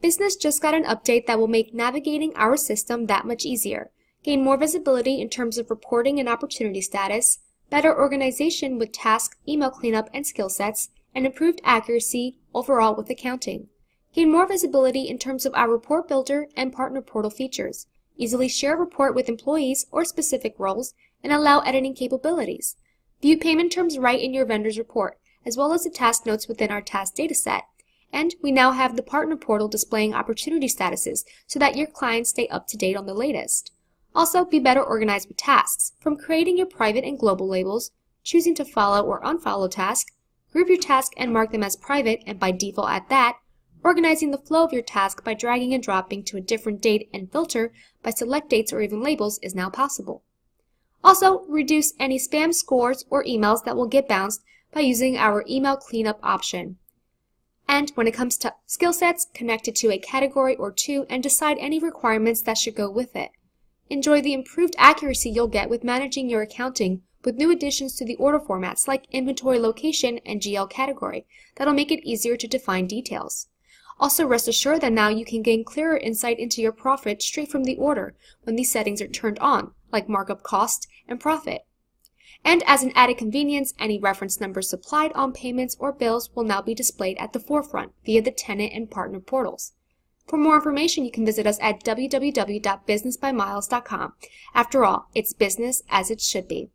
Business just got an update that will make navigating our system that much easier. Gain more visibility in terms of reporting and opportunity status, better organization with task, email cleanup, and skill sets, and improved accuracy overall with accounting. Gain more visibility in terms of our report builder and partner portal features. Easily share a report with employees or specific roles and allow editing capabilities. View payment terms right in your vendor's report, as well as the task notes within our task dataset. And we now have the partner portal displaying opportunity statuses so that your clients stay up to date on the latest. Also, be better organized with tasks, from creating your private and global labels, choosing to follow or unfollow tasks, group your tasks and mark them as private and by default at that, organizing the flow of your task by dragging and dropping to a different date and filter by select dates or even labels is now possible. Also, reduce any spam scores or emails that will get bounced by using our email cleanup option. And when it comes to skill sets, connect it to a category or two and decide any requirements that should go with it. Enjoy the improved accuracy you'll get with managing your accounting with new additions to the order formats like inventory location and GL category that'll make it easier to define details. Also, rest assured that now you can gain clearer insight into your profit straight from the order when these settings are turned on, like markup cost and profit. And as an added convenience, any reference numbers supplied on payments or bills will now be displayed at the forefront via the tenant and partner portals. For more information, you can visit us at www.businessbymiles.com. After all, it's business as it should be.